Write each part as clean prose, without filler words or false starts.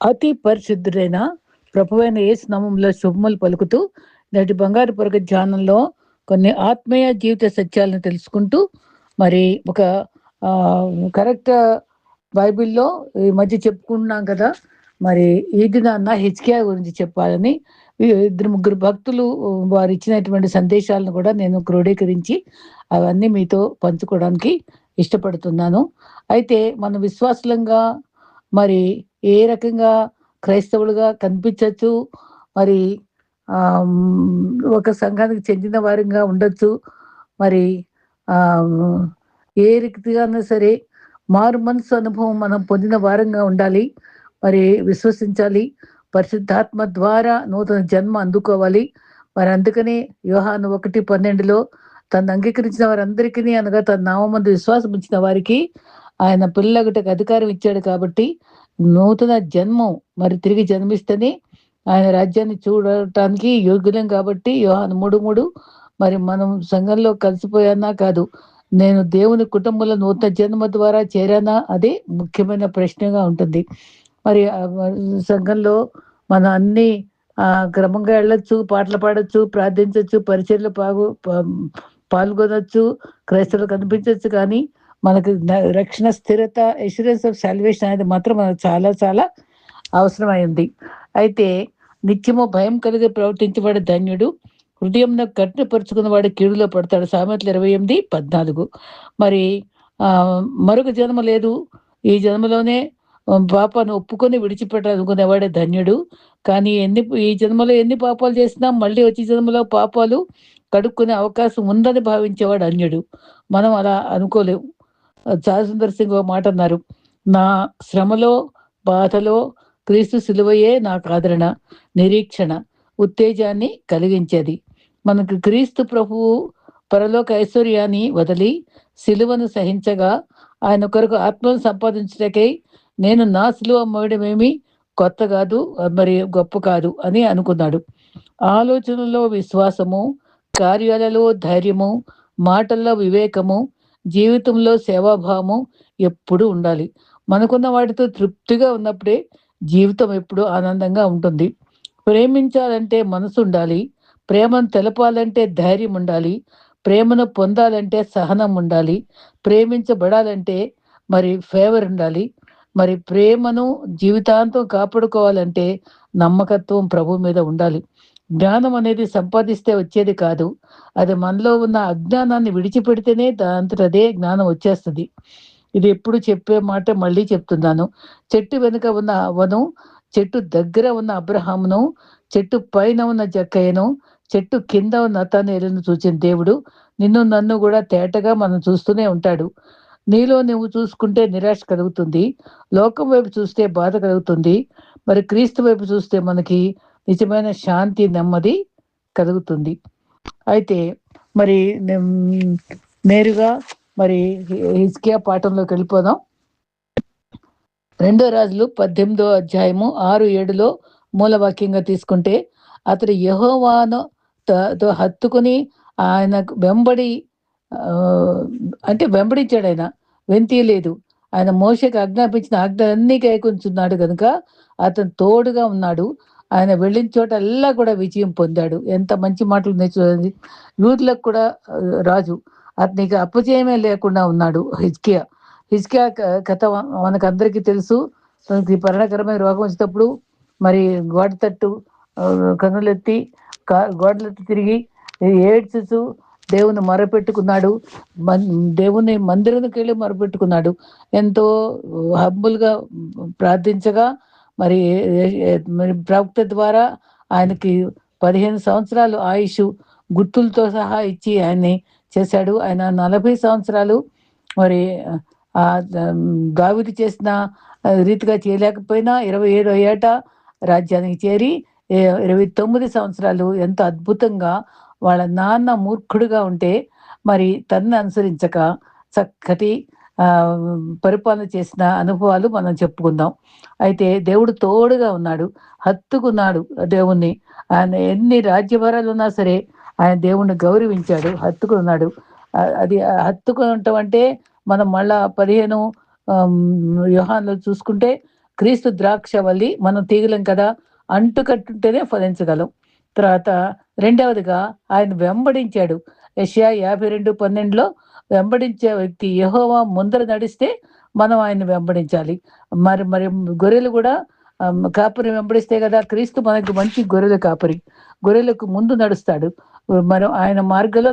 అతి పరిశుద్ధుడైన ప్రభువైన యేసు నామములో శుభములు పలుకుతూ నేటి బంగారు పొరగ ధ్యానంలో కొన్ని ఆత్మీయ జీవిత సత్యాలను తెలుసుకుంటూ మరి ఒక ఆ, కరెక్ట్ బైబిల్‌లో ఈ మధ్య చెప్పుకుంటున్నాం కదా! మరి ఈ దినాన హిజ్కియా గురించి చెప్పాలని ఇద్దరు ముగ్గురు భక్తులు వారు ఇచ్చినటువంటి సందేశాలను కూడా నేను క్రోడీకరించి అవన్నీ మీతో పంచుకోవడానికి ఇష్టపడుతున్నాను. అయితే మన విశ్వాసులంగా మరి ఏ రకంగా క్రైస్తవులుగా కనిపించొచ్చు. మరి ఒక సంఘానికి చెందిన వారిగా ఉండొచ్చు. మరి ఆహ్, ఏ రీతిగానా సరే మారు మనసు అనుభవం మనం పొందిన వారంగా ఉండాలి. మరి విశ్వసించాలి. పరిశుద్ధాత్మ ద్వారా నూతన జన్మ అందుకోవాలి. మరి అందుకనే యోహాను 1:12లో తనను అంగీకరించిన వారందరికిని అనగా తన నామమందు విశ్వాసం ఉంచిన వారికి ఆయన పిల్లగుటకు అధికారం ఇచ్చాడు కాబట్టి నూతన జన్మం మరి తిరిగి జన్మిస్తేనే ఆయన రాజ్యాన్ని చూడటానికి యోగ్యులం కాబట్టి యోహాను 3:3 మరి మనం సంఘంలో కలిసిపోయానా కాదు. నేను దేవుని కుటుంబంలో నూతన జన్మ ద్వారా చేరానా అదే ముఖ్యమైన ప్రశ్నగా ఉంటుంది. మరి సంఘంలో మనం అన్నీ క్రమంగా వెళ్ళొచ్చు, పాటలు పాడొచ్చు, ప్రార్థించొచ్చు, పరిచర్యలో పాల్గొనొచ్చు, క్రైస్తవులు కనిపించొచ్చు. కానీ మనకు రక్షణ స్థిరత, అష్యూరెన్స్ ఆఫ్ సాల్వేషన్ అనేది మాత్రం మనకు చాలా చాలా అవసరమైంది. అయితే నిత్యము భయం కలిగి ప్రవర్తించేవాడు ధన్యుడు. హృదయంలో కఠినపరుచుకున్నవాడు కీడులో పడతాడు. సామెతలు 28:14. మరి మరొక జన్మ లేదు. ఈ జన్మలోనే పాపాన్ని ఒప్పుకొని విడిచిపెట్టాలనుకునేవాడే ధన్యుడు. కానీ ఈ జన్మలో ఎన్ని పాపాలు చేసినా మళ్ళీ వచ్చే జన్మలో పాపాలు కడుక్కునే అవకాశం ఉందని భావించేవాడు అన్యుడు. మనం అలా అనుకోలేము. సుందర్ సింగ్ ఒక మాట అన్నారు. నా శ్రమలో, బాధలో క్రీస్తు సిలువయే నాకు ఆదరణ, నిరీక్షణ, ఉత్తేజాన్ని కలిగించేది. మనకు క్రీస్తు ప్రభువు పరలోక ఐశ్వర్యాన్ని వదిలి సిలువను సహించగా ఆయన కొరకు ఆత్మను సంపాదించటకై నేను నా సిలువ మోయడమేమి కొత్త కాదు, మరి గొప్ప కాదు అని అనుకున్నాడు. ఆలోచనలో విశ్వాసము, కార్యాలలో ధైర్యము, మాటల్లో వివేకము, జీవితంలో సేవాభావము ఎప్పుడు ఉండాలి. మనకున్న వాటితో తృప్తిగా ఉన్నప్పుడే జీవితం ఎప్పుడు ఆనందంగా ఉంటుంది. ప్రేమించాలంటే మనసు ఉండాలి. ప్రేమను తెలపాలంటే ధైర్యం ఉండాలి. ప్రేమను పొందాలంటే సహనం ఉండాలి. ప్రేమించబడాలంటే మరి ఫేవర్ ఉండాలి. మరి ప్రేమను జీవితాంతం కాపాడుకోవాలంటే నమ్మకత్వం ప్రభు మీద ఉండాలి. జ్ఞానం అనేది సంపాదిస్తే వచ్చేది కాదు. అది మనలో ఉన్న అజ్ఞానాన్ని విడిచిపెడితేనే దానంతట అదే జ్ఞానం వచ్చేస్తది. ఇది ఎప్పుడు చెప్పే మాట మళ్ళీ చెప్తున్నాను. చెట్టు వెనుక ఉన్న అవ్వను, చెట్టు దగ్గర ఉన్న అబ్రహామును, చెట్టు పైన ఉన్న జక్కయ్యను, చెట్టు కింద ఉన్న నతనేలును చూచిన దేవుడు నిన్ను నన్ను కూడా తేటగా మనం చూస్తూనే ఉంటాడు. నీలో నువ్వు చూసుకుంటే నిరాశ కలుగుతుంది. లోకం వైపు చూస్తే బాధ కలుగుతుంది. మరి క్రీస్తు వైపు చూస్తే మనకి నిజమైన శాంతి, నెమ్మది కలుగుతుంది. అయితే మరి నేరుగా మరి హిజ్కియా పాఠంలోకి వెళ్ళిపోదాం. 2 రాజులు 18 అధ్యాయము 6-7లో మూలవాక్యంగా తీసుకుంటే అతడు యెహోవాను తో హత్తుకుని ఆయన వెంబడి అంటే వెంబడించాడు. ఆయన వెంతీయలేదు. ఆయన మోషేకి ఆజ్ఞాపించిన ఆజ్ఞలన్నీ గైకొనుచున్నాడు గనుక అతను తోడుగా ఉన్నాడు. ఆయన వెళ్ళిన చోటల్లా కూడా విజయం పొందాడు. ఎంత మంచి మాటలు ఉన్నాయి చూడండి. యూదులకు కూడా రాజు అతనికి అపజయమే లేకుండా ఉన్నాడు హిజ్కియా. హిజ్కియా కథ మనకందరికీ తెలుసు. తనకి మరణకరమైన రోగం వచ్చినప్పుడు మరి గోడ తట్టు కన్నులెత్తి గోడలెత్తి తిరిగి ఏడ్చుచు దేవుని మొరపెట్టుకున్నాడు. దేవుని మందిరానికి వెళ్ళి మొరపెట్టుకున్నాడు. ఎంతో హంబుల్గా ప్రార్థించగా మరి మరి ప్రవక్త ద్వారా ఆయనకి 15 సంవత్సరాలు ఆయుష్ గుర్తులతో సహా ఇచ్చి ఆయన్ని చేశాడు. ఆయన 40 సంవత్సరాలు మరి దావీదు చేసిన రీతిగా చేయలేకపోయినా 27వ ఏట రాజ్యానికి చేరి 29 సంవత్సరాలు ఎంత అద్భుతంగా వాళ్ళ నాన్న మూర్ఖుడుగా ఉంటే మరి తనని అనుసరించక చక్కటి పరిపాలన చేసిన అనుభవాలు మనం చెప్పుకుందాం. అయితే దేవుడు తోడుగా ఉన్నాడు, హత్తుకున్నాడు దేవుణ్ణి. ఆయన ఎన్ని రాజ్యభారాలు ఉన్నా సరే ఆయన దేవుణ్ణి గౌరవించాడు, హత్తుకున్నాడు. అది హత్తుకుంటాం అంటే మనం మళ్ళా 15 యోహానులో చూసుకుంటే క్రీస్తు ద్రాక్షవల్లి, మనం తీగలం కదా, అంటుకట్టుంటేనే ఫలించగలం. తర్వాత రెండవదిగా ఆయన వెంబడించాడు. యెషయా 52:12లో వెంబడించే వ్యక్తి యెహోవా ముందర నడిస్తే మనం ఆయన్ని వెంబడించాలి. మరి మరి గొర్రెలు కూడా కాపరిని వెంబడిస్తే కదా, క్రీస్తు మనకు మంచి గొర్రెల కాపరి. గొర్రెలకు ముందు నడుస్తాడు. మనం ఆయన మార్గంలో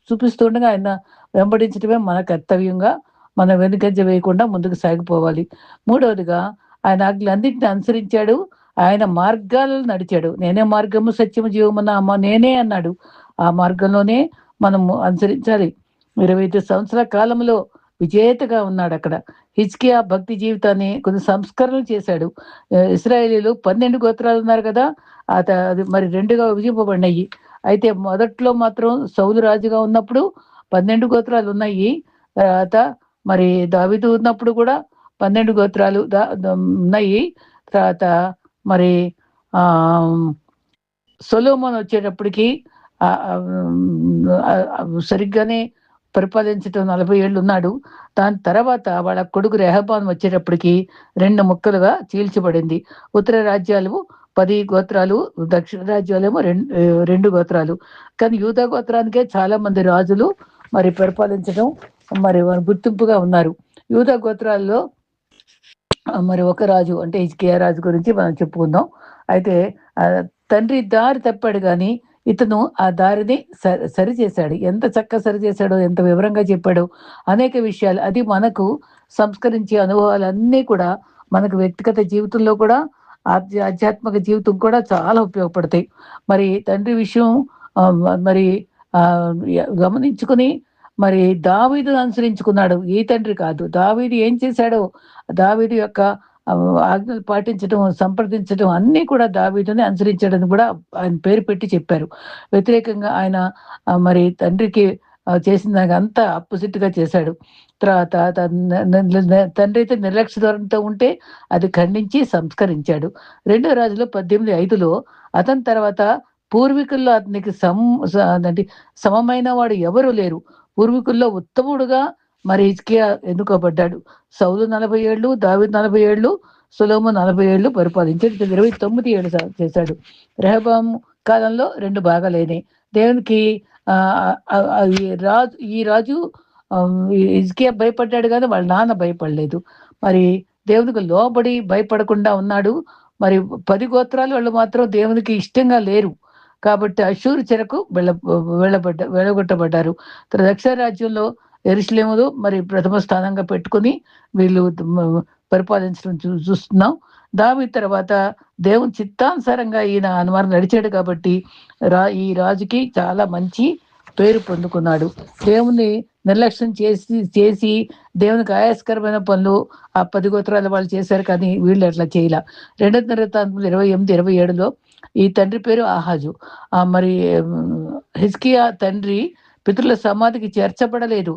చూపిస్తూ ఉండగా ఆయన వెంబడించడమే మన కర్తవ్యంగా, మనం వెనుకంజ వేయకుండా ముందుకు సాగిపోవాలి. మూడవదిగా ఆయన ఆజ్ఞలన్నిటిని అనుసరించాడు. ఆయన మార్గాలలో నడిచాడు. నేనే మార్గము, సత్యము, జీవమున్న అమ్మ నేనే అన్నాడు. ఆ మార్గంలోనే మనము అనుసరించాలి. 25 సంవత్సరాల కాలంలో విజేతగా ఉన్నాడక్కడ. హిజ్కియా భక్తి జీవితాన్ని కొన్ని సంస్కరణలు చేశాడు. ఇశ్రాయేలీయులు 12 గోత్రాలు ఉన్నారు కదా! అది మరి 2గా విభజింపబడినాయి. అయితే మొదట్లో మాత్రం సౌలు రాజుగా ఉన్నప్పుడు 12 గోత్రాలు ఉన్నాయి. తర్వాత మరి దావీదు ఉన్నప్పుడు కూడా 12 గోత్రాలు ఉన్నాయి. తర్వాత మరి ఆహ్, సొలొమోన్ వచ్చేటప్పటికి సరిగ్గానే పరిపాలించటం 40 ఏళ్ళు ఉన్నాడు. దాని తర్వాత వాళ్ళ కొడుకు రెహబాము వచ్చేటప్పటికి 2 ముక్కలుగా చీల్చబడింది. ఉత్తర రాజ్యాలు 10 గోత్రాలు, దక్షిణ రాజ్యాలేమో 2 గోత్రాలు. కానీ యూదా గోత్రానికే చాలా మంది రాజులు మరి పరిపాలించడం మరి గుర్తింపుగా ఉన్నారు. యూదా గోత్రాల్లో మరి ఒక రాజు అంటే హిజ్కియా రాజు గురించి మనం చెప్పుకుందాం. అయితే తండ్రి దారి తప్పాడు కానీ ఇతను ఆ దారిని సరిచేశాడు. ఎంత చక్కగా సరిచేశాడో, ఎంత వివరంగా చెప్పాడో అనేక విషయాలు. అది మనకు సంస్కరించే అనుభవాలన్నీ కూడా మనకు వ్యక్తిగత జీవితంలో కూడా, ఆధ్యాత్మిక జీవితం కూడా చాలా ఉపయోగపడతాయి. మరి తండ్రి విషయం మరి గమనించుకుని మరి దావీదును అనుసరించుకున్నాడు. ఈ తండ్రి కాదు. దావీదు ఏం చేశాడో, దావీదు యొక్క ఆజ్ఞలు పాటించడం, సంప్రదించడం అన్నీ కూడా దావీదుని అనుసరించాడని కూడా ఆయన పేరు పెట్టి చెప్పారు. వ్యతిరేకంగా ఆయన మరి తండ్రికి చేసిన దానికి అంతా అపోజిట్‌గా చేశాడు. తర్వాత తండ్రి అయితే నిర్లక్ష్య ధోరణితో ఉంటే అది ఖండించి సంస్కరించాడు. 2 రాజులు 18:5లో అతని తర్వాత పూర్వీకుల్లో అతనికి సమమైన వాడు ఎవరు లేరు. పూర్వీకుల్లో ఉత్తముడుగా మరి హిజ్కియా ఎన్నుకోబడ్డాడు. సౌలు 40 ఏళ్ళు, దావీదు 40 ఏళ్ళు, సొలొమోను 40 ఏళ్ళు పరిపాలించాడు. 29 ఏళ్ళు చేశాడు. రెహబాము కాలంలో 2 భాగాలైనాయి. దేవునికి ఈ రాజు హిజ్కియా భయపడ్డాడు కానీ వాళ్ళ నాన్న భయపడలేదు. మరి దేవునికి లోబడి భయపడకుండా ఉన్నాడు. మరి 10 గోత్రాలు వాళ్ళు మాత్రం దేవునికి ఇష్టంగా లేరు. కాబట్టి అష్షూరు చెరకు వెళ్ళగొట్టబడ్డారు. దక్షిణ రాజ్యంలో యెరూషలేములో మరి ప్రథమ స్థానంగా పెట్టుకొని వీళ్ళు పరిపాలించడం చూస్తున్నాం. దావీదు తర్వాత దేవుని చిత్తానుసారంగా ఈయన అనుమానం నడిచాడు కాబట్టి ఈ రాజుకి చాలా మంచి పేరు పొందుకున్నాడు. దేవుని నిర్లక్ష్యం చేసి దేవునికి ఆయాస్కరమైన పనులు ఆ 10 గోత్రాల వాళ్ళు చేశారు కానీ వీళ్ళు అట్లా చేయలే. 2 దినవృత్తాంతములు 28-27లో ఈ తండ్రి పేరు ఆహాజు. మరి హిజ్కియా తండ్రి పితరుల సమాధికి చేర్చబడలేదు.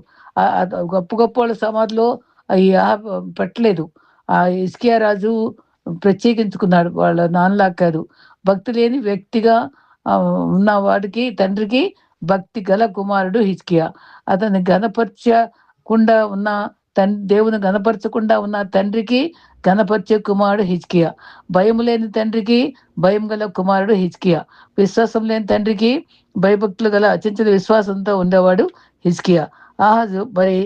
గొప్ప గొప్ప వాళ్ళ సమాధిలో పెట్టలేదు. హిజ్కియా రాజు ప్రత్యేకించుకున్నాడు, వాళ్ళ నాన్నలా కాదు. భక్తి లేని వ్యక్తిగా ఉన్న వాడికి తండ్రికి భక్తి గల కుమారుడు హిజ్కియా. అతన్ని గణపరచకుండా ఉన్న దేవుని గణపరచకుండా ఉన్న తండ్రికి గణపరిచే కుమారుడు హిజ్కియా. భయం లేని తండ్రికి భయం గల కుమారుడు హిజ్కియా. విశ్వాసం లేని తండ్రికి భయభక్తులు గల అచంచల విశ్వాసంతో ఉండేవాడు హిజ్కియా. ఆహాజు మరి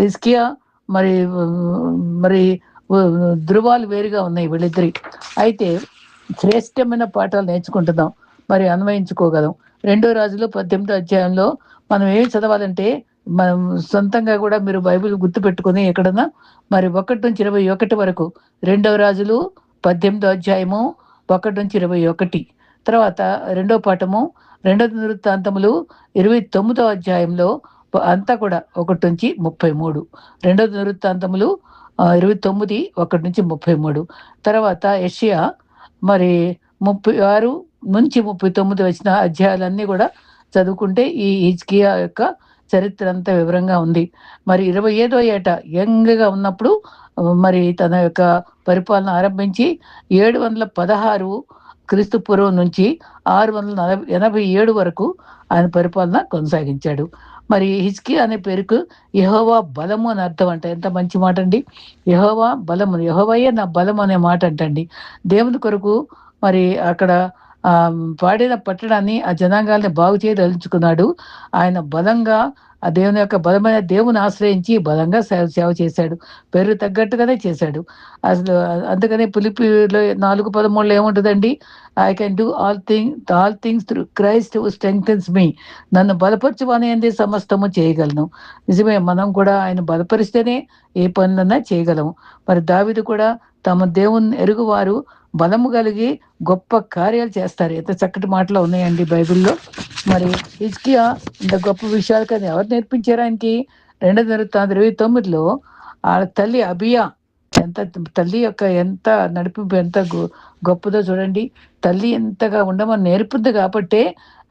హిజ్కియా మరి మరి ధృవాలు వేరుగా ఉన్నాయి వీళ్ళిద్దరి. అయితే శ్రేష్టమైన పాఠాలు నేర్చుకుంటున్నాం, మరి అన్వయించుకోగలం. 2 రాజులు 18 అధ్యాయంలో మనం ఏమి చదవాలంటే, మనం సొంతంగా కూడా మీరు బైబిల్ గుర్తుపెట్టుకుని ఎక్కడన్నా మరి 1-21 వరకు. 2 రాజులు 18 అధ్యాయము 1-21. తర్వాత 2వ పాఠము 2 దినవృత్తాంతములు 29 అధ్యాయంలో అంతా కూడా 1-33. 2 దినవృత్తాంతములు 29 1-33. తర్వాత యెషయా మరి 36-39 వచ్చిన అధ్యాయాలన్నీ కూడా చదువుకుంటే ఈ హిజ్కియా యొక్క చరిత్ర అంతా వివరంగా ఉంది. మరి 25వ ఏట యంగ్‌గా ఉన్నప్పుడు మరి తన యొక్క పరిపాలన ఆరంభించి 716 క్రీస్తు పూర్వం నుంచి 687 వరకు ఆయన పరిపాలన కొనసాగించాడు. మరి హిజ్కియా అనే పేరుకు యెహోవా బలము అని అర్థం అంట. ఎంత మంచి మాట అండి. యెహోవా బలము, యెహోవాయే నా బలం అనే మాట అంటండి. దేవుని కొరకు మరి అక్కడ పాడిన పట్టణాన్ని, ఆ జనాంగాల్ని బాగు చేయదలుచుకున్నాడు. ఆయన బలంగా ఆ దేవుని యొక్క బలమైన దేవుని ఆశ్రయించి బలంగా సేవ చేశాడు. పేరు తగ్గట్టుగానే చేశాడు. అసలు అందుకనే ఫిలిప్పీలో 4:13 ఏముంటదండి? I can do all things through Christ who strengthens me. నన్ను బలపరచువాని యందే సమస్తము చేయగలను. నిజమే, మనం కూడా ఆయన బలపరిస్తేనే ఏ పనులన్నా చేయగలము. మరి దావీదు కూడా తమ దేవుని ఎరుగువారు బలము కలిగి గొప్ప కార్యాలు చేస్తారు. ఎంత చక్కటి మాటలు ఉన్నాయండి బైబిల్‌లో. మరి హిజ్కియా ఇంత గొప్ప విషయాలు కదా ఎవరు నేర్పించారు ఆయనకి? 2 దినవృత్తాంతం 29లో ఆళ్ళ తల్లి అబియా, ఎంత తల్లి యొక్క ఎంత నడిపింపు ఎంత గొప్పదో చూడండి. తల్లి ఎంతగా ఉండమని నేర్పుద్ది కాబట్టే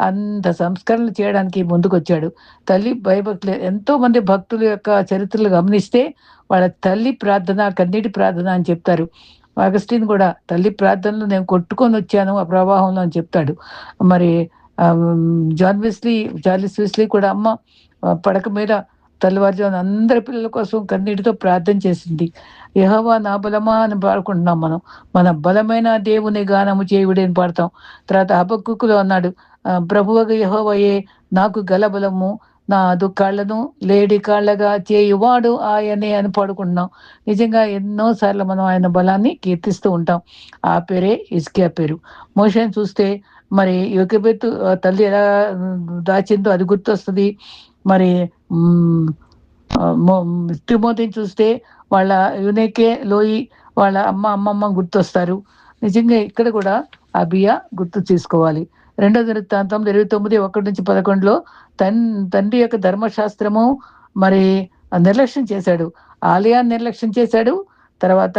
అంత సంస్కరణలు చేయడానికి ముందుకొచ్చాడు. తల్లి భయభక్తులు, ఎంతో మంది భక్తుల యొక్క చరిత్రలు గమనిస్తే వాళ్ళ తల్లి ప్రార్థన కన్నీటి ప్రార్థన అని చెప్తారు. అగస్టిన్ కూడా తల్లి ప్రార్థనలు నేను కొట్టుకొనొచ్చాను ఆ ప్రవాహంలో అని చెప్తాడు. మరి చార్లెస్ వెస్లీ కూడా అమ్మ పడక మీద తెల్లవారుజామున అందరి పిల్లల కోసం కన్నీటితో ప్రార్థన చేసింది. యెహోవా నా బలమా అని పాడుకుంటున్నాం మనం. మన బలమైన దేవుని గానము చేయుడి అని పాడతాం. తర్వాత హబక్కూకులో అన్నాడు, ప్రభువగు యెహోవాయే నాకు గల బలము, నా కాళ్ళను లేడి కాళ్ళగా చేయువాడు ఆయనే అని పాడుకుంటున్నాం. నిజంగా ఎన్నో సార్లు మనం ఆయన బలాన్ని కీర్తిస్తూ ఉంటాం. ఆ పేరే హిజ్కియా పేరు. మోషేని చూస్తే మరి యోకెబెతు తల్లి ఎలా దాచిందో అది గుర్తొస్తది. మరి హ్మ్. తిమోతిని చూస్తే వాళ్ళ యునెకే లోయి వాళ్ళ అమ్మమ్మ గుర్తొస్తారు. నిజంగా ఇక్కడ కూడా అబియా గుర్తు చేసుకోవాలి. 2 దినవృత్తాంతం 29:1-11లో తండ్రి యొక్క ధర్మశాస్త్రము మరి నిర్లక్ష్యం చేశాడు. ఆలయాన్ని నిర్లక్ష్యం చేశాడు. తర్వాత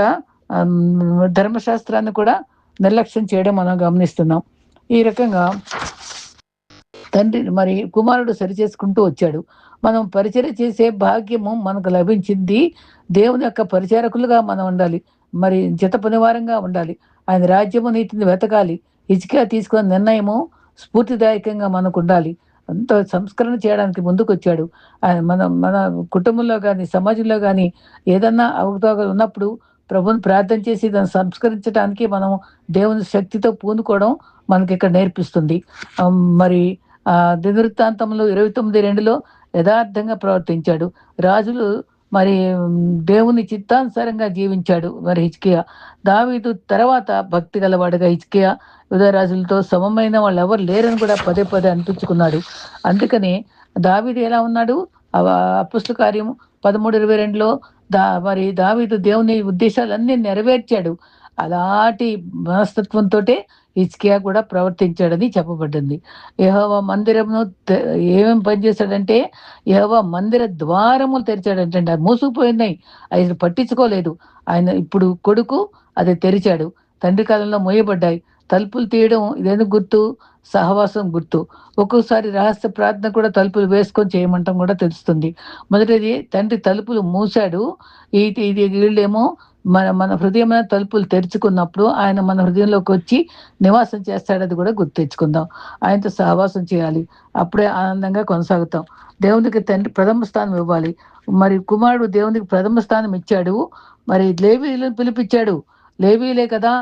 ధర్మశాస్త్రాన్ని కూడా నిర్లక్ష్యం చేయడం మనం గమనిస్తున్నాం. ఈ రకంగా తండ్రి మరి కుమారుడు సరిచేసుకుంటూ వచ్చాడు. మనం పరిచర్య చేసే భాగ్యము మనకు లభించింది. దేవుని యొక్క పరిచారకులుగా మనం ఉండాలి. మరి జత పనివారంగా ఉండాలి. ఆయన రాజ్యము నీతిని వెతకాలి. హిజ్కియా తీసుకున్న నిర్ణయము స్ఫూర్తిదాయకంగా మనకుండాలి. అంత సంస్కరణ చేయడానికి ముందుకొచ్చాడు. ఆయన మన కుటుంబంలో గాని, సమాజంలో గాని ఏదన్నా అవకతవకలు ఉన్నప్పుడు ప్రభువుని ప్రార్థన చేసి దాన్ని సంస్కరించడానికి మనం దేవుని శక్తితో పూనుకోవడం మనకిక్కడ నేర్పిస్తుంది. మరి దినవృత్తాంతంలో 29:2లో యథార్థంగా ప్రవర్తించాడు. రాజులు మరి దేవుని చిత్తానుసారంగా జీవించాడు మరి హిజ్కియా. దావీదు తర్వాత భక్తి గలవాడుగా హిజ్కియా యూదారాజులతో సమమైన వాళ్ళెవరు లేరని కూడా పదే పదే అనిపించుకున్నాడు. అందుకనే దావీదు ఎలా ఉన్నాడు? అపొస్తలుల కార్యము 13:22లో మరి దావీదు దేవుని ఉద్దేశాలన్నీ నెరవేర్చాడు. అలాంటి మనస్తత్వంతోటే హిజ్కియా కూడా ప్రవర్తించాడని చెప్పబడింది. యెహోవా మందిరమును ఏమేం పని చేశాడంటే యెహోవా మందిర ద్వారములు తెరిచాడంటండి. అది మూసుకుపోయినాయి. అసలు పట్టించుకోలేదు. ఆయన ఇప్పుడు కొడుకు అది తెరిచాడు. తండ్రి కాలంలో మూయబడ్డాయి. తలుపులు తీయడం ఇదేందుకు గుర్తు? సహవాసం గుర్తు. ఒక్కోసారి రహస్య ప్రార్థన కూడా తలుపులు వేసుకొని చేయమంటం కూడా తెలుస్తుంది. మొదటిది తండ్రి తలుపులు మూసాడు. ఇది వీళ్ళేమో మన మన హృదయమైన తలుపులు తెరుచుకున్నప్పుడు ఆయన మన హృదయంలోకి వచ్చి నివాసం చేస్తాడు. అది కూడా గుర్తు తెచ్చుకుందాం. ఆయనతో సహవాసం చేయాలి. అప్పుడే ఆనందంగా కొనసాగుతాం. దేవునికి తండ్రి ప్రథమ స్థానం ఇవ్వాలి. మరి కుమారుడు దేవునికి ప్రథమ స్థానం ఇచ్చాడు. మరి లేవీయులను పిలిపించాడు. లేవీయులే కదా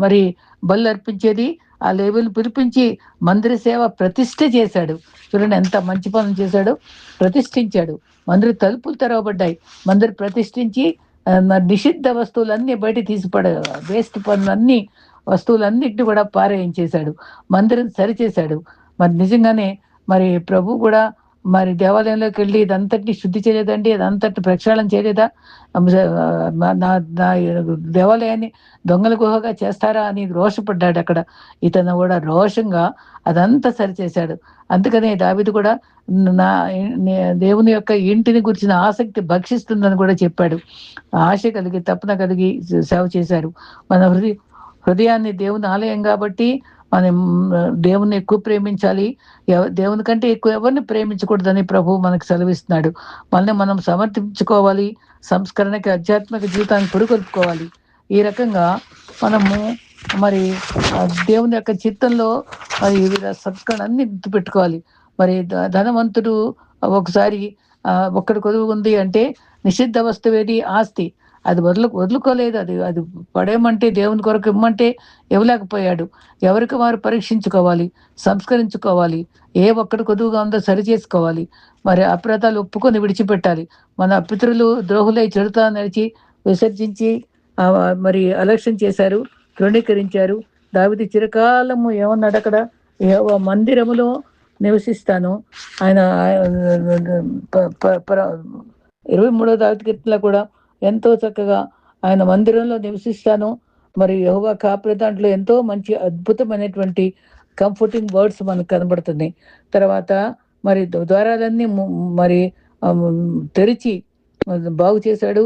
మరి బలులు అర్పించేది. ఆ లేవీయులను పిలిపించి మందిర సేవ ప్రతిష్ఠ చేశాడు. చూడండి ఎంత మంచి పనులు చేశాడు. ప్రతిష్ఠించాడు. మందిర తలుపులు తెరవబడ్డాయి. మందిర ప్రతిష్ఠించి నిషిద్ధ వస్తువులన్నీ బయట వేస్ట్ పనులన్నీ వస్తువులన్నిటిని కూడా పారేయించేశాడు. మందిరం సరిచేశాడు. మరి నిజంగానే మరి ప్రభు కూడా మరి దేవాలయంలోకి వెళ్ళి ఇదంతటిని శుద్ధి చేయలేదండి, అదంతటి ప్రక్షాళన చేయలేదా? నా నా దేవాలయాన్ని దొంగల గుహగా చేస్తారా అని రోషపడ్డాడు. అక్కడ ఇతను కూడా రోషంగా అదంతా సరిచేశాడు. అందుకనే దావీదు కూడా నా దేవుని యొక్క ఇంటిని గురించిన ఆసక్తి భక్షిస్తుందని కూడా చెప్పాడు. ఆశ కలిగి తపన కలిగి సేవ చేశారు. మన హృదయాన్ని దేవుని ఆలయం కాబట్టి మనం దేవుని ఎక్కువ ప్రేమించాలి. దేవుని కంటే ఎక్కువ ఎవరిని ప్రేమించకూడదని ప్రభువు మనకు సెలవిస్తున్నాడు. మనల్ని మనం సమర్థించుకోవాలి. సంస్కరణకి ఆధ్యాత్మిక జీవితాన్ని పురుకొల్పుకోవాలి. ఈ రకంగా మనము మరి దేవుని యొక్క చిత్తంలో మరి వివిధ సంస్కరణ అన్ని గుర్తుపెట్టుకోవాలి. మరి ధనవంతుడు ఒకసారి ఒక్కడి కొదువు ఉంది అంటే నిషిద్ధ వస్తువేది ఆస్తి, అది వదులుకోలేదు. అది అది పడేయమంటే దేవుని కొరకు ఇమ్మంటే ఇవ్వలేకపోయాడు. ఎవరికి వారు పరీక్షించుకోవాలి, సంస్కరించుకోవాలి. ఏ ఒక్కడి కొదువుగా ఉందో సరి చేసుకోవాలి. మరి అప్రతాలు ఒప్పుకొని విడిచిపెట్టాలి. మన పితరులు ద్రోహులై చెడుతా నడిచి విసర్జించి మరి అలక్ష్యం చేశారు, తృణీకరించారు. దావీదు చిరకాలము ఏమన్నాడు అక్కడ, యెహోవా మందిరములో నివసిస్తాను. ఆయన 23వ కీర్తనలో కూడా ఎంతో చక్కగా ఆయన మందిరంలో నివసిస్తాను. మరి యెహోవా కాపరి దాంట్లో ఎంతో మంచి అద్భుతమైనటువంటి కంఫర్టింగ్ వర్డ్స్ మనకు కనబడుతున్నాయి. తర్వాత మరి ద్వారాలన్నీ మరి తెరిచి బాగు చేశాడు.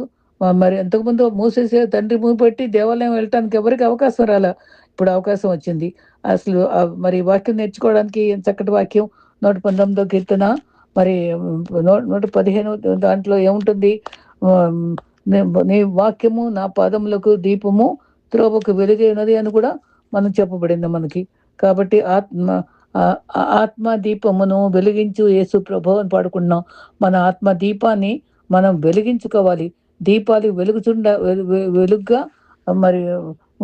మరి అంతకుముందు మూసేసే తండ్రి మూపెట్టి దేవాలయం వెళ్ళటానికి ఎవరికి అవకాశం రాలా. ఇప్పుడు అవకాశం వచ్చింది. అసలు మరి వాక్యం నేర్చుకోవడానికి చక్కటి వాక్యం 119వ కీర్తన మరి 115 దాంట్లో ఏముంటుంది, ఆహ్, నీ వాక్యము నా పాదములకు దీపము, త్రోవకు వెలుగై ఉన్నది అని కూడా మనం చెప్పబడింది మనకి. కాబట్టి ఆత్మ దీపమును వెలిగించు యేసు ప్రభు అని పాడుకుంటున్నాం. మన ఆత్మ దీపాన్ని మనం వెలిగించుకోవాలి. దీపాలు వెలుగుగా మరి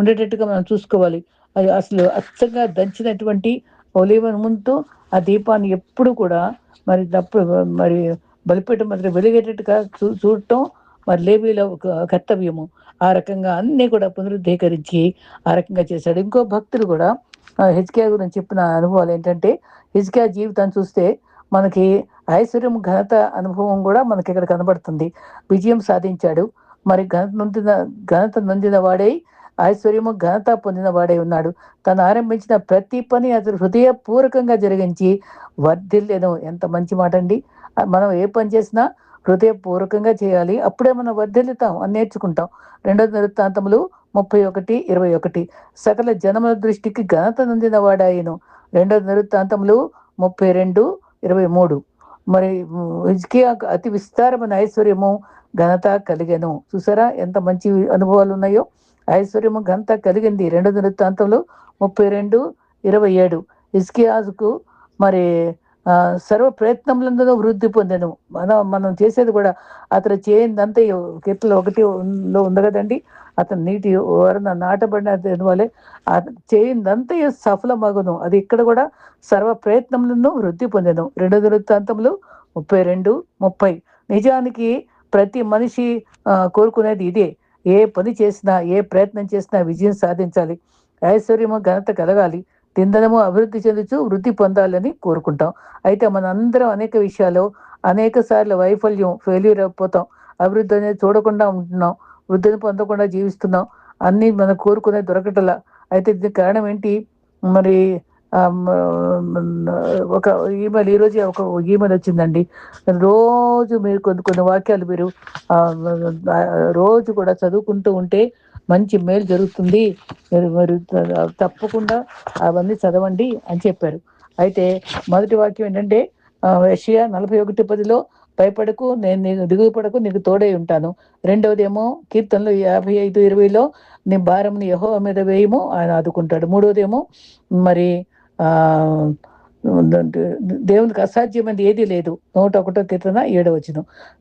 ఉండేటట్టుగా మనం చూసుకోవాలి. అది అసలు అచ్చంగా దంచినటువంటి ఒలీవ నూనెతో ఆ దీపాన్ని ఎప్పుడు కూడా మరి మరి బలిపీఠం మరి వెలిగేటట్టుగా చూడటం మరి లేవీయుల ఒక కర్తవ్యము. ఆ రకంగా అన్నీ కూడా పునరుద్ధీకరించి ఆ రకంగా చేశాడు. ఇంకో భక్తుడు కూడా హిజ్కియా గురించి చెప్పిన అనుభవాలు ఏంటంటే, హిజ్కియా జీవితాన్ని చూస్తే మనకి ఐశ్వర్యం, ఘనత అనుభవం కూడా మనకి ఇక్కడ కనబడుతుంది. విజయం సాధించాడు. మరి ఘనత నొందిన వాడై ఐశ్వర్యము, ఘనత పొందిన వాడై ఉన్నాడు. తను ఆరంభించిన ప్రతి పని అతను హృదయపూర్వకంగా జరిగించి వర్ధిల్లెను. ఎంత మంచి మాట అండి. మనం ఏ పని చేసినా హృదయపూర్వకంగా చేయాలి. అప్పుడే మనం వర్ధిల్లుతాం అని నేర్చుకుంటాం. 2 దినవృత్తాంతములు 31:21 సకల జనముల దృష్టికి ఘనత నొందిన వాడాయను. 2 దినవృత్తాంతములు 32:23 మరి హిజ్కియాకు అతి విస్తారమైన ఐశ్వర్యము, ఘనత కలిగెను. చూసారా ఎంత మంచి అనుభవాలు ఉన్నాయో. ఐశ్వర్యము, ఘనత కలిగింది. 2 దినవృత్తాంతములు 32:27 హిజ్కియాకు మరి సర్వ ప్రయత్నములందును వృద్ధి పొందెను. మనం చేసేది కూడా అతను చేయనిదంతా కీర్తన 1లో ఉంది కదండి, అతను నీటి వలన నాటబడిన వలె చేయనిదంతా సఫలమగును. అది ఇక్కడ కూడా సర్వ ప్రయత్నములను వృద్ధి పొందెను. 2 దినవృత్తాంతములు 32:30 నిజానికి ప్రతి మనిషి కోరుకునేది ఇదే. ఏ పని చేసినా, ఏ ప్రయత్నం చేసినా విజయం సాధించాలి, ఐశ్వర్యము, ఘనత కలగాలి, తిందనము అభివృద్ధి చెందుతూ వృద్ధి పొందాలని కోరుకుంటాం. అయితే మనందరం అనేక విషయాల్లో అనేక సార్లు ఫెయిల్యూర్ అయిపోతాం. అభివృద్ధి అనేది చూడకుండా ఉంటున్నాం, వృద్ధిని పొందకుండా జీవిస్తున్నాం. అన్నీ మనం కోరుకునే దొరకటలా. అయితే దీనికి కారణం ఏంటి? మరి ఒక ఈమెయిల్ ఈరోజు ఒక ఈమెయిల్ వచ్చిందండి. రోజు మీరు కొన్ని వాక్యాలు మీరు రోజు కూడా చదువుకుంటూ ఉంటే మంచి మేలు జరుగుతుంది, మీరు తప్పకుండా అవన్నీ చదవండి అని చెప్పారు. అయితే మొదటి వాక్యం ఏంటంటే, యెషయా 41:10 భయపడకు, నేను నీకు దిగులు పడకు, నీకు తోడై ఉంటాను. రెండవదేమో కీర్తనలు 55:20 నీ భారంని యెహోవా మీద వేయము, ఆయన ఆదుకుంటాడు. మూడవదేమో మరి దేవునికి అసాధ్యమైనది ఏదీ లేదు. 101 కీర్తన 7వ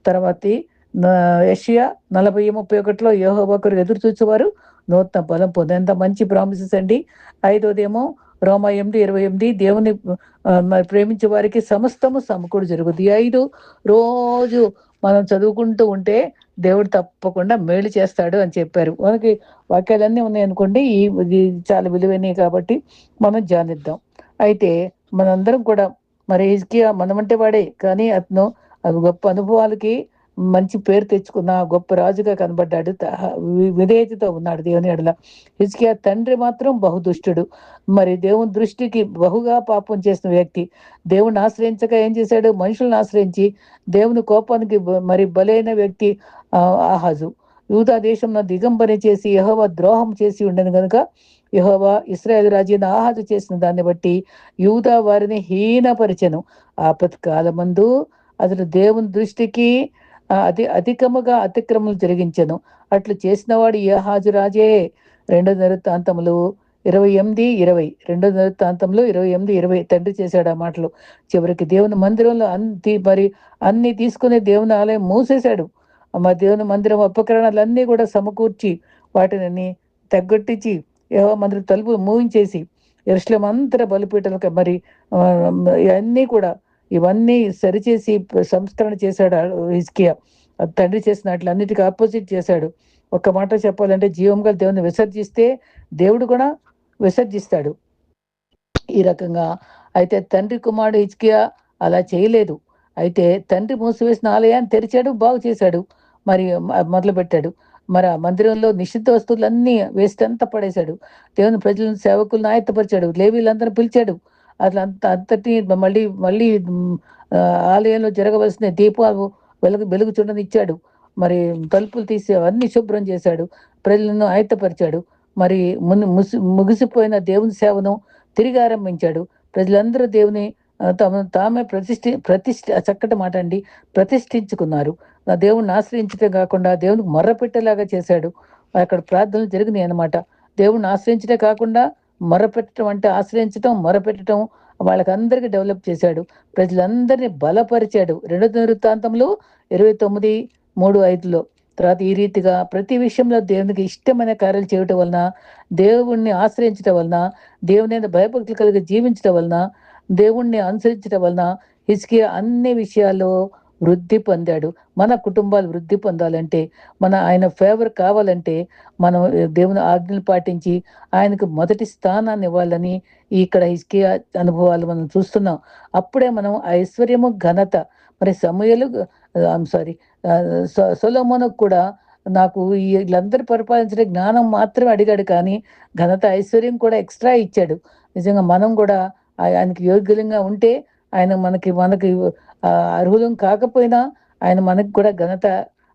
తర్వాత యెషయా 40:31 యెహోవా కొరకు ఎదురు చూసేవారు నూతన బలం పొందు. ఎంత మంచి ప్రామిసెస్ అండి. ఐదోదేమో రోమా 8:28 దేవుని మరి ప్రేమించే వారికి సమస్తము సమకూడి జరుగుతుంది. 5 రోజు మనం చదువుకుంటూ ఉంటే దేవుడు తప్పకుండా మేలు చేస్తాడు అని చెప్పారు. మనకి వాక్యాలన్నీ ఉన్నాయి అనుకోండి, ఇది చాలా విలువైనవి కాబట్టి మనం ధ్యానిద్దాం. అయితే మనందరం కూడా మరి హిజ్కియా మనమంటే వాడే, కానీ అతను గొప్ప అనుభవాలకి మంచి పేరు తెచ్చుకున్న గొప్ప రాజుగా కనబడ్డాడు. విధేయతతో ఉన్నాడు దేవుని ఎడల. హిజ్కియా తండ్రి మాత్రం బహుదుష్టుడు. మరి దేవుని దృష్టికి బహుగా పాపం చేసిన వ్యక్తి. దేవుని ఆశ్రయించక ఏం చేశాడు? మనుషులను ఆశ్రయించి దేవుని కోపానికి మరి బలైన వ్యక్తి ఆహాజు. యూదా దేశంలో దిగంబరి చేసి యెహోవా ద్రోహం చేసి ఉండను గనుక యెహోవా ఇశ్రాయేలు రాజైన ఆహాజు చేసిన దాన్ని బట్టి యూదా వారిని హీనపరిచెను. ఆపత్కాలమందు అతడు దేవుని దృష్టికి అధికముగా అతిక్రమలు జరిగించెను. అట్లు చేసిన వాడు ఆహాజు రాజే. 2 దినవృత్తాంతములు 28:20 రెండో దినవృత్తాంతంలో 28:20 తండ్రి చేశాడు ఆ మాటలు. చివరికి దేవుని మందిరంలో మరి అన్ని తీసుకుని దేవుని ఆలయం మూసేశాడు. దేవుని మందిరం ఉపకరణాలన్నీ కూడా సమకూర్చి వాటిని తగ్గొట్టించి యెహోవా మందిరం తలుపులు మూయించేసి యెరూషలేము అంతటా బలిపీఠాలకు మరి ఇవన్నీ సరిచేసి సంస్కరణ చేశాడు హిజ్కియా. తండ్రి చేసిన వాటిలన్నిటికీ ఆపోజిట్ చేశాడు. ఒక్క మాట చెప్పాలంటే జీవం గల దేవుని విసర్జిస్తే దేవుడు కూడా విసర్జిస్తాడు. ఈ రకంగా అయితే తండ్రి కుమారుడు హిజ్కియా అలా చేయలేదు. అయితే తండ్రి మూసివేసిన ఆలయాన్ని తెరిచాడు, బాగు చేశాడు, మరి మొదలుపెట్టాడు. మరి ఆ మందిరంలో నిషిద్ధ వస్తువులన్నీ వేస్ట్ అంతా పడేశాడు. దేవుని ప్రజలను సేవకులను ఆయత్తపరిచాడు, లేవీలందరూ పిలిచాడు. అట్లా అంతటి మళ్ళీ మళ్ళీ ఆలయంలో జరగవలసిన దీపాలు వెలుగు చూడనిచ్చాడు. మరి తలుపులు తీసి అవన్నీ శుభ్రం చేశాడు, ప్రజలను ఆయత్తపరిచాడు. మరి ముగిసిపోయిన దేవుని సేవను తిరిగి ఆరంభించాడు. ప్రజలందరూ దేవుని తామే ప్రతిష్ఠ చక్కటి మాట అండి, ప్రతిష్ఠించుకున్నారు. దేవుణ్ణి ఆశ్రయించడం కాకుండా దేవునికి మొర్ర పెట్టేలాగా చేశాడు. అక్కడ ప్రార్థనలు జరిగినాయి అన్నమాట. దేవుణ్ణి ఆశ్రయించడే కాకుండా మొరపెట్టడం అంటే ఆశ్రయించడం, మొరపెట్టడం వాళ్ళకందరికీ డెవలప్ చేశాడు. ప్రజలందరినీ బలపరిచాడు. 2 దినవృత్తాంతంలో 29:3-5లో. తర్వాత ఈ రీతిగా ప్రతి విషయంలో దేవునికి ఇష్టమైన కార్యాలు చేయటం వలన, దేవుణ్ణి ఆశ్రయించడం వలన, దేవుని భయభక్తులు కలిగి జీవించడం వలన, దేవుణ్ణి అనుసరించడం వలన హిజ్కియా అన్ని విషయాల్లో వృద్ధి పొందాడు. మన కుటుంబాలు వృద్ధి పొందాలంటే, ఆయన ఫేవర్ కావాలంటే మనం దేవుని ఆజ్ఞలు పాటించి ఆయనకు మొదటి స్థానాన్ని ఇవ్వాలని ఇక్కడ హిజ్కియా అనుభవాలు మనం చూస్తున్నాం. అప్పుడే మనం ఐశ్వర్యము, ఘనత, మరి సమూయేలు సొలొమోనుకు కూడా నాకు వీళ్ళందరూ పరిపాలించే జ్ఞానం మాత్రమే అడిగాడు, కానీ ఘనత, ఐశ్వర్యం కూడా ఎక్స్ట్రా ఇచ్చాడు. నిజంగా మనం కూడా ఆయనకి యోగ్యులంగా ఉంటే ఆయన మనకి అర్హులం కాకపోయినా ఆయన మనకు కూడా ఘనత,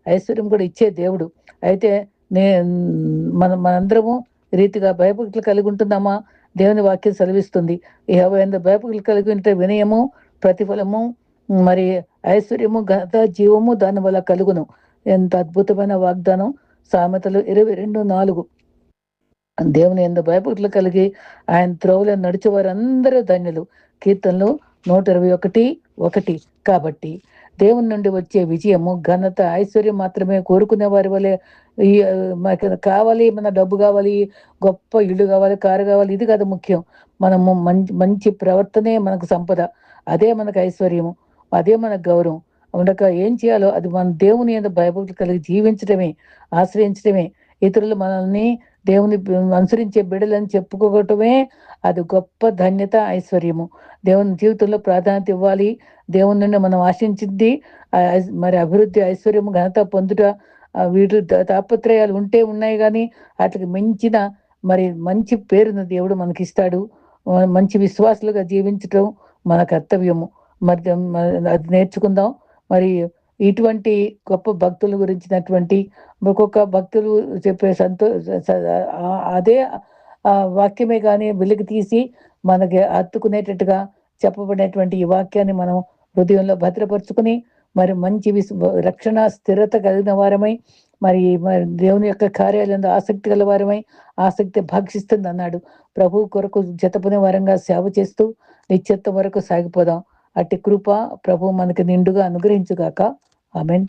ఐశ్వర్యం కూడా ఇచ్చే దేవుడు. అయితే మనందరము రీతిగా భయభక్తులు కలిగి ఉంటున్నామా? దేవుని వాక్యం సెలవిస్తుంది, యెహోవా భయభక్తులు కలిగి ఉంటే వినయము, ప్రతిఫలము, మరి ఐశ్వర్యము, ఘనత, జీవము దాని వల్ల కలుగును. ఎంత అద్భుతమైన వాగ్దానం! సామెతలు 22:4. దేవుని యందు భయభక్తులు కలిగి ఆయన త్రోవలో నడిచే వారందరూ ధన్యులు. కీర్తనలు 121:1. కాబట్టి దేవుని నుండి వచ్చే విజయము, ఘనత, ఐశ్వర్యం మాత్రమే కోరుకునే వారి వల్లే మనకి కావాలి, మన డబ్బు కావాలి, గొప్ప ఇల్లు కావాలి, కారు కావాలి, ఇది కాదు ముఖ్యం. మనము మంచి ప్రవర్తనే మనకు సంపద, అదే మనకు ఐశ్వర్యము, అదే మనకు గౌరవం. ఉండక ఏం చేయాలో అది మన దేవుని యందు భయభక్తులు కలిగి జీవించడమే, ఆశ్రయించడమే. ఇతరులు మనల్ని దేవుని అనుసరించే బిడ్డలని చెప్పుకోవటమే అది గొప్ప ధన్యత, ఐశ్వర్యము. దేవుని జీవితంలో ప్రాధాన్యత ఇవ్వాలి. దేవుని నుండి మనం ఆశించింది మరి అభివృద్ధి, ఐశ్వర్యము, ఘనత పొందుట, వీటి తాపత్రయాలు ఉన్నాయి, కానీ వాటికి మించిన మరి మంచి పేరును దేవుడు మనకిస్తాడు. మంచి విశ్వాసులుగా జీవించటం మన కర్తవ్యము. మరి అది నేర్చుకుందాం. మరి ఇటువంటి గొప్ప భక్తుల గురించినటువంటి ఒక్కొక్క భక్తులు చెప్పే అదే వాక్యమే కానీ వెలికి తీసి మనకి హత్తుకునేటట్టుగా చెప్పబడినటువంటి ఈ వాక్యాన్ని మనం హృదయంలో భద్రపరుచుకుని మరి మంచి రక్షణ, స్థిరత కలిగిన వారమై, మరి దేవుని యొక్క కార్యాలయంలో ఆసక్తి గల వారమై, ఆసక్తి భక్షిస్తుంది అన్నాడు. ప్రభు కొరకు జతపని వారంగా సేవ చేస్తూ నిత్యత్వం వరకు సాగిపోదాం. అట్టి కృప ప్రభు మనకి నిండుగా అనుగ్రహించుగాక. ఆమేన్.